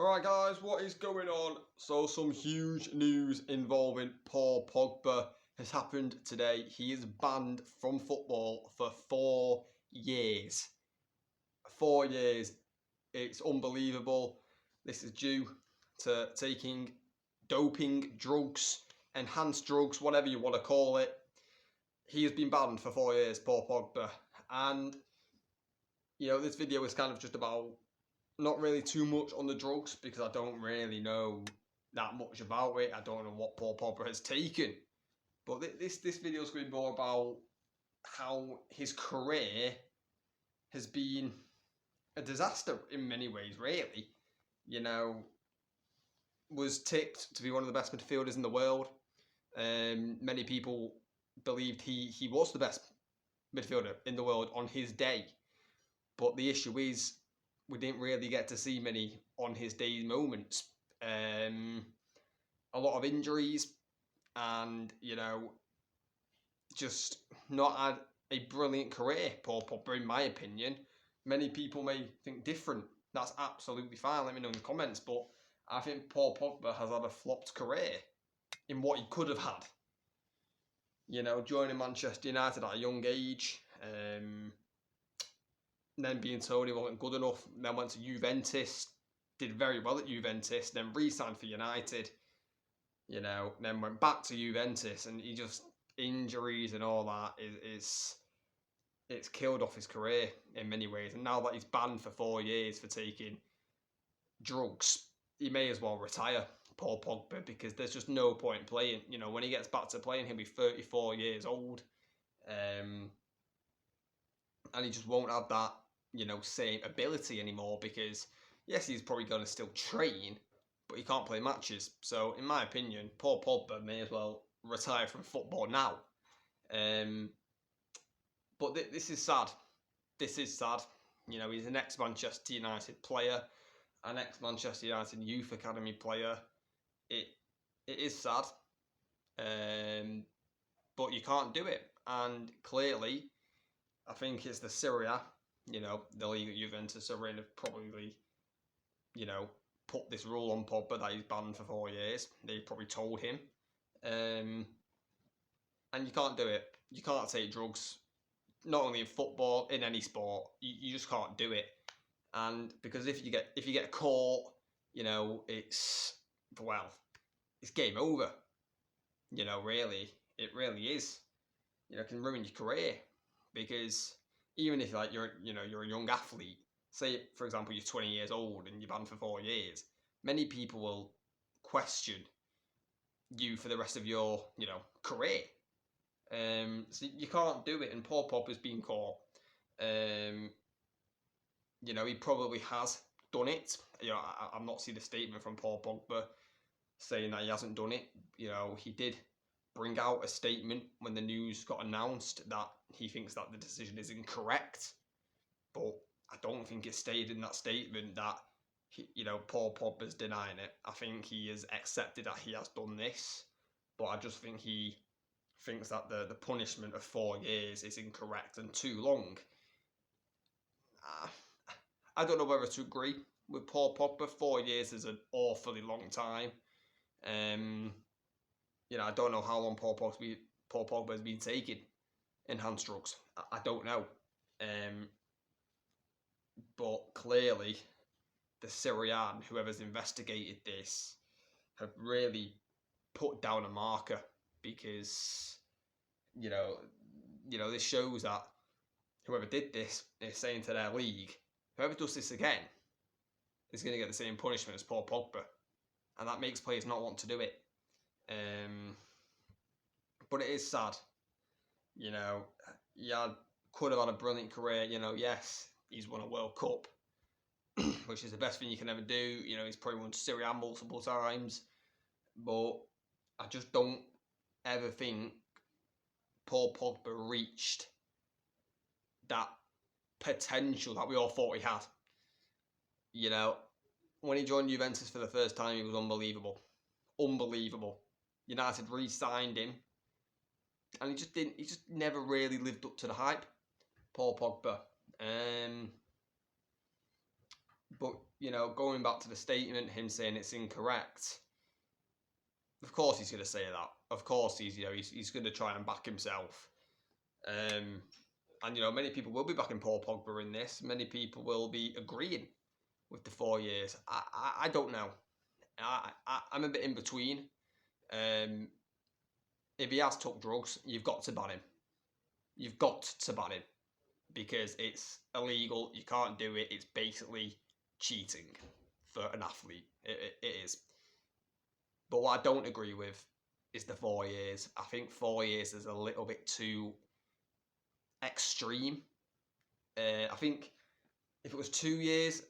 Alright guys, what is going on? So some huge news involving Paul Pogba has happened today. He is banned from football for 4 years. 4 years. It's unbelievable. This is due to taking doping, drugs, enhanced drugs, whatever you want to call it. He has been banned for 4 years, Paul Pogba. And, this video is kind of just about not really too much on the drugs because I don't really know that much about it. I don't know what Paul Pogba has taken. But this video is going to be more about how his career has been a disaster in many ways, really. Was tipped to be one of the best midfielders in the world. Many people believed he was the best midfielder in the world on his day. But the issue is, we didn't really get to see many on his day moments. A lot of injuries and, just not had a brilliant career, Paul Pogba, in my opinion. Many people may think different. That's absolutely fine. Let me know in the comments. But I think Paul Pogba has had a flopped career in what he could have had. Joining Manchester United at a young age. Then being told he wasn't good enough, then went to Juventus, did very well at Juventus, then re-signed for United, then went back to Juventus, and he just, injuries and all that, it's killed off his career in many ways. And now that he's banned for 4 years for taking drugs, he may as well retire, Paul Pogba, because there's just no point playing. When he gets back to playing, he'll be 34 years old, and he just won't have that same ability anymore, because yes, he's probably going to still train, but he can't play matches. So in my opinion, Paul Pogba may as well retire from football now. But this is sad. This is sad. He's an ex-Manchester United player, an ex-Manchester United Youth Academy player. It is sad, but you can't do it. And clearly, I think it's the Serie A, the league at Juventus are in have probably, put this rule on Pogba that he's banned for 4 years. They've probably told him. And you can't do it. You can't take drugs, not only in football, in any sport. You just can't do it. And because if you get caught, it's game over. Really, it really is. It can ruin your career. Because even if you're a young athlete, say for example you're 20 years old and you're banned for 4 years, many people will question you for the rest of your career. So you can't do it, and Paul Pogba's been caught. He probably has done it. I've not seen a statement from Paul Pogba saying that he hasn't done it. He did bring out a statement when the news got announced that he thinks that the decision is incorrect, but I don't think it's stated in that statement that Paul Pogba's denying it. I think he has accepted that he has done this, but I just think he thinks that the punishment of 4 years is incorrect and too long. I don't know whether to agree with Paul Pogba. 4 years is an awfully long time. I don't know how long Paul Pogba has been taking enhanced drugs. I don't know. But clearly, the Serie A and whoever's investigated this have really put down a marker, because, this shows that whoever did this is saying to their league, whoever does this again is going to get the same punishment as Paul Pogba. And that makes players not want to do it. But it is sad. He could have had a brilliant career. Yes, he's won a World Cup, which is the best thing you can ever do. He's probably won Serie A multiple times. But I just don't ever think Paul Pogba reached that potential that we all thought he had. When he joined Juventus for the first time, he was unbelievable. Unbelievable. United re-signed him, and he just never really lived up to the hype, Paul Pogba. But, you know, going back to the statement, him saying it's incorrect, of course he's going to say that. Of course he's going to try and back himself. And, you know, many people will be backing Paul Pogba in this. Many people will be agreeing with the 4 years. I don't know. I'm a bit in between. If he has took drugs, you've got to ban him. You've got to ban him. Because it's illegal. You can't do it. It's basically cheating for an athlete. It is. But what I don't agree with is the 4 years. I think 4 years is a little bit too extreme. I think if it was 2 years,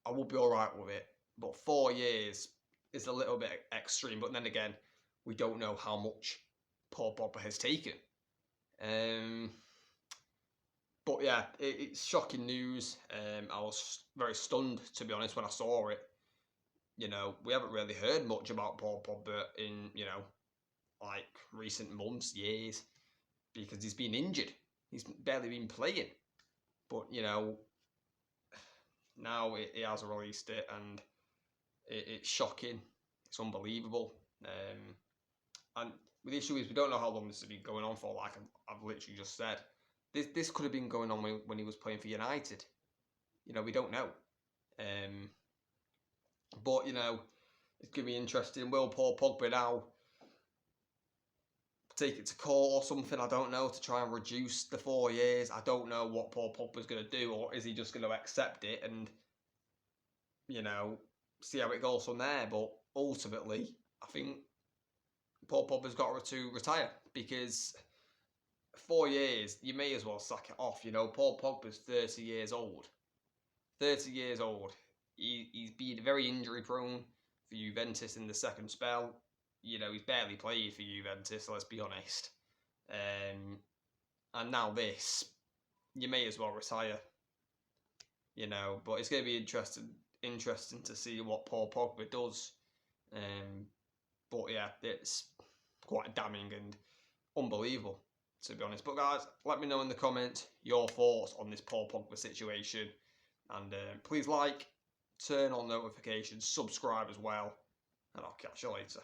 I would be all right with it. But 4 years is a little bit extreme. But then again, we don't know how much Paul Pogba has taken. But yeah, it's shocking news. I was very stunned, to be honest, when I saw it. You know, we haven't really heard much about Paul Pogba in, you know, like recent months, years, because he's been injured. He's barely been playing. But, you know, now he has released it, and it's shocking. It's unbelievable. And the issue is we don't know how long this has been going on for, like I've literally just said. This could have been going on when he was playing for United. You know, we don't know. But, you know, it's going to be interesting. Will Paul Pogba now take it to court or something? I don't know, to try and reduce the 4 years. I don't know what Paul Pogba's going to do, or is he just going to accept it and, you know, see how it goes from there? But ultimately, I think Paul Pogba's got to retire, because 4 years, you may as well sack it off. You know, Paul Pogba's 30 years old. 30 years old. He's been very injury prone for Juventus in the second spell. You know, he's barely played for Juventus, let's be honest. And now this, you may as well retire. You know, but it's going to be interesting to see what Paul Pogba does. But yeah, it's quite damning and unbelievable, to be honest. But guys, let me know in the comments your thoughts on this Paul Pogba situation. And please like, turn on notifications, subscribe as well. And I'll catch you later.